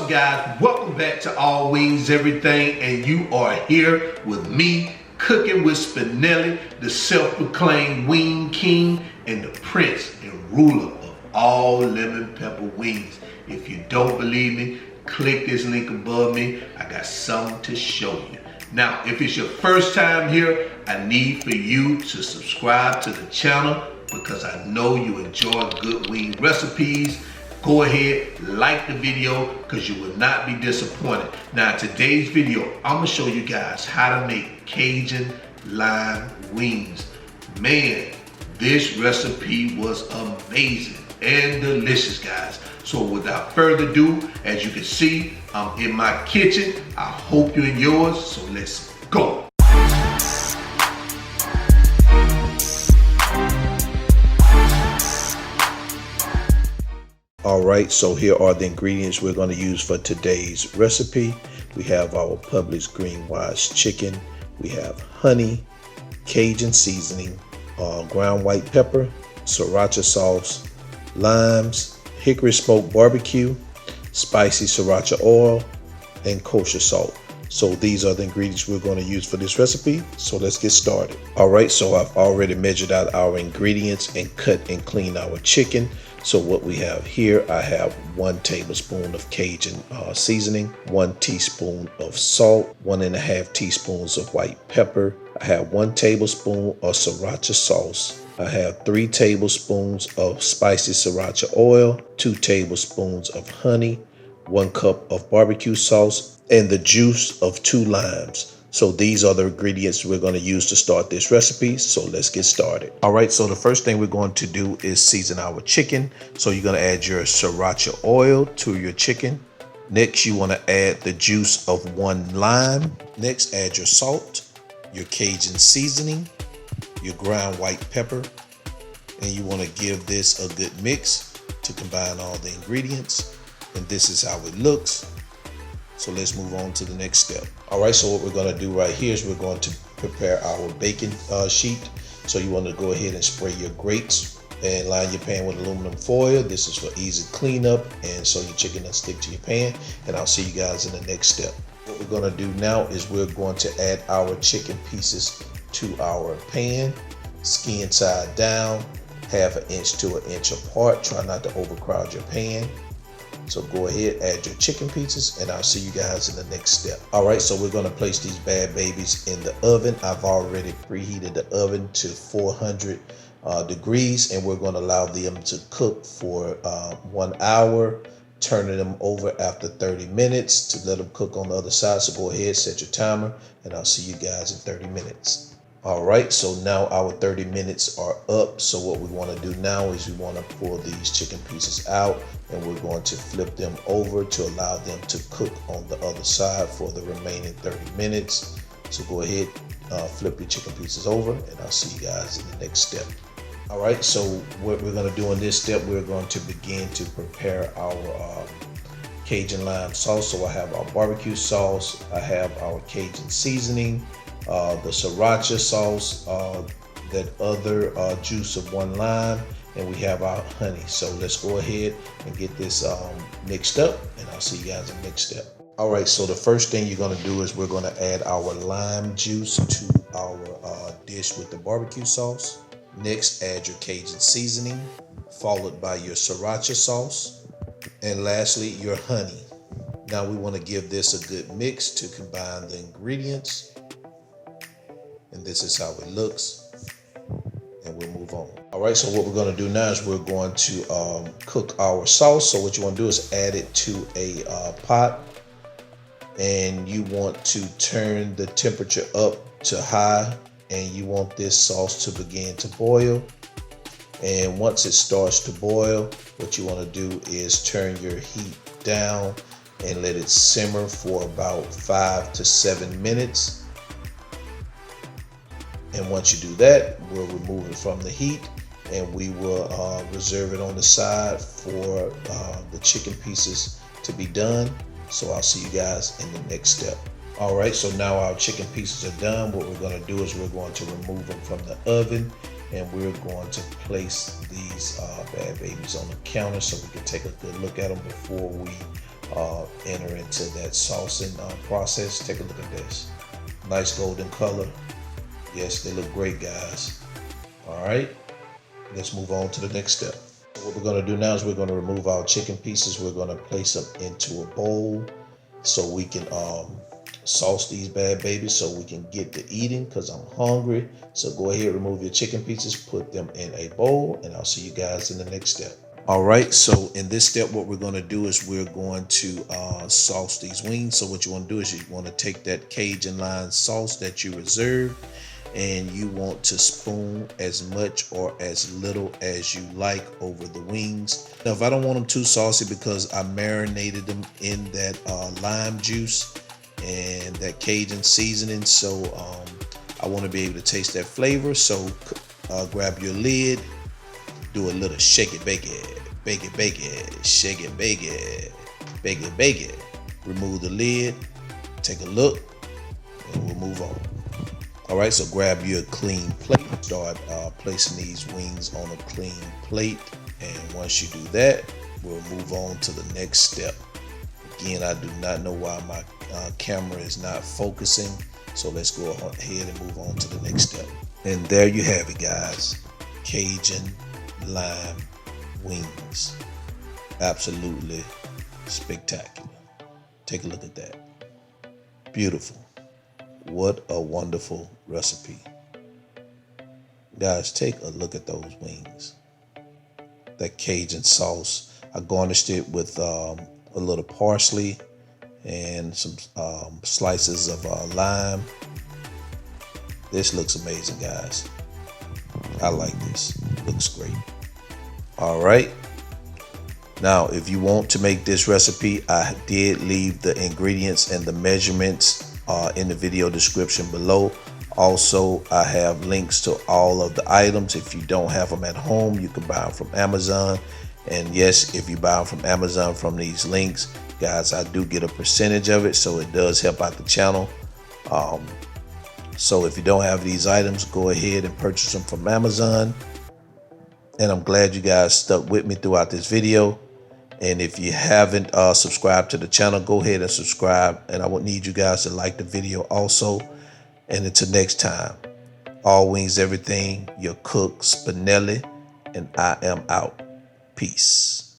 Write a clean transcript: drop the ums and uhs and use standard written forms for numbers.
up, guys? Welcome back to All Wings Everything, and you are here with me, cooking with Spinelli, the self-proclaimed wing king and the prince and ruler of all lemon pepper wings. If you don't believe me, click this link above me. I got something to show you. Now, if it's your first time here, I need for you to subscribe to the channel because I know you enjoy good wing recipes. Go ahead, like the video because you will not be disappointed. Now, in today's video, I'm gonna show you guys how to make Cajun lime wings. Man, this recipe was amazing and delicious, guys. So without further ado, as you can see, I'm in my kitchen. I hope you're in yours, so let's go. All right, so here are the ingredients we're going to use for today's recipe. We have our Publix green wise chicken. We have honey, Cajun seasoning, ground white pepper, Siracha sauce, limes, hickory smoked barbecue, spicy Siracha oil, and kosher salt. So these are the ingredients we're going to use for this recipe. So let's get started. All right, so I've already measured out our ingredients and cut and cleaned our chicken. So what we have here, I have 1 tablespoon of Cajun seasoning, 1 teaspoon of salt, 1.5 teaspoons of white pepper. I have 1 tablespoon of Siracha sauce. I have 3 tablespoons of spicy Siracha oil, 2 tablespoons of honey, 1 cup of barbecue sauce, and the juice of 2 limes. So these are the ingredients we're going to use to start this recipe. So let's get started. All right, so the first thing we're going to do is season our chicken. So you're going to add your Sriracha oil to your chicken. Next, you want to add the juice of 1 lime. Next, add your salt, your Cajun seasoning, your ground white pepper, and you want to give this a good mix to combine all the ingredients. And this is how it looks. So let's move on to the next step. All right, so what we're going to do right here is we're going to prepare our baking sheet. So you want to go ahead and spray your grates and line your pan with aluminum foil. This is for easy cleanup and so your chicken doesn't stick to your pan. And I'll see you guys in the next step. What we're going to do now is we're going to add our chicken pieces to our pan, skin side down, 1/2 inch to 1 inch apart. Try not to overcrowd your pan. So go ahead, add your chicken pieces, and I'll see you guys in the next step. All right, so we're gonna place these bad babies in the oven. I've already preheated the oven to 400 degrees, and we're gonna allow them to cook for 1 hour, turning them over after 30 minutes to let them cook on the other side. So go ahead, set your timer, and I'll see you guys in 30 minutes. All right, so now our 30 minutes are up. So what we want to do now is we want to pull these chicken pieces out and we're going to flip them over to allow them to cook on the other side for the remaining 30 minutes. So go ahead, flip your chicken pieces over and I'll see you guys in the next step. All right, so what we're going to do in this step, we're going to begin to prepare our Cajun lime sauce. So I have our barbecue sauce, I have our Cajun seasoning, the Sriracha sauce, that other juice of 1 lime, and we have our honey. So let's go ahead and get this mixed up, and I'll see you guys in the next step. All right, so the first thing you're going to do is we're going to add our lime juice to our dish with the barbecue sauce. Next, add your Cajun seasoning, followed by your Sriracha sauce, and lastly, your honey. Now we want to give this a good mix to combine the ingredients. And this is how it looks, and we'll move on. All right, so what we're going to do now is we're going to cook our sauce. So what you want to do is add it to a pot, and you want to turn the temperature up to high, and you want this sauce to begin to boil. And once it starts to boil, what you want to do is turn your heat down and let it simmer for about 5 to 7 minutes. And once you do that, we'll remove it from the heat and we will reserve it on the side for the chicken pieces to be done. So I'll see you guys in the next step. All right, so now our chicken pieces are done. What we're going to do is we're going to remove them from the oven and we're going to place these bad babies on the counter so we can take a good look at them before we enter into that saucing process. Take a look at this. Nice golden color. Yes, they look great, guys. All right, let's move on to the next step. What we're going to do now is we're going to remove our chicken pieces. We're going to place them into a bowl so we can sauce these bad babies so we can get to eating because I'm hungry. So go ahead, remove your chicken pieces, put them in a bowl, and I'll see you guys in the next step. All right, so in this step, what we're going to do is we're going to sauce these wings. So what you want to do is you want to take that Cajun Lime sauce that you reserved, and you want to spoon as much or as little as you like over the wings. Now, if I don't want them too saucy because I marinated them in that lime juice and that Cajun seasoning, so I want to be able to taste that flavor. So grab your lid, do a little shake it, bake it, bake it, bake it, shake it, bake it, bake it, bake it. Remove the lid, take a look, and we'll move on. All right, so grab your clean plate. Start placing these wings on a clean plate. And once you do that, we'll move on to the next step. Again, I do not know why my camera is not focusing. So let's go ahead and move on to the next step. And there you have it, guys. Cajun Lime Wings. Absolutely spectacular. Take a look at that. Beautiful. What a wonderful recipe. Guys, take a look at those wings. That Cajun sauce. I garnished it with a little parsley and some slices of lime. This looks amazing, guys. I like this. Looks great. All right. Now, if you want to make this recipe, I did leave the ingredients and the measurements in the video description below. Also, I have links to all of the items. If you don't have them at home, you can buy them from Amazon. And yes, if you buy them from Amazon from these links, guys, I do get a percentage of it, so it does help out the channel. So if you don't have these items, go ahead and purchase them from Amazon. And I'm glad you guys stuck with me throughout this video. And if you haven't subscribed to the channel, go ahead and subscribe. And I would need you guys to like the video also. And until next time, all wings, everything, your cook Spinelli, and I am out. Peace.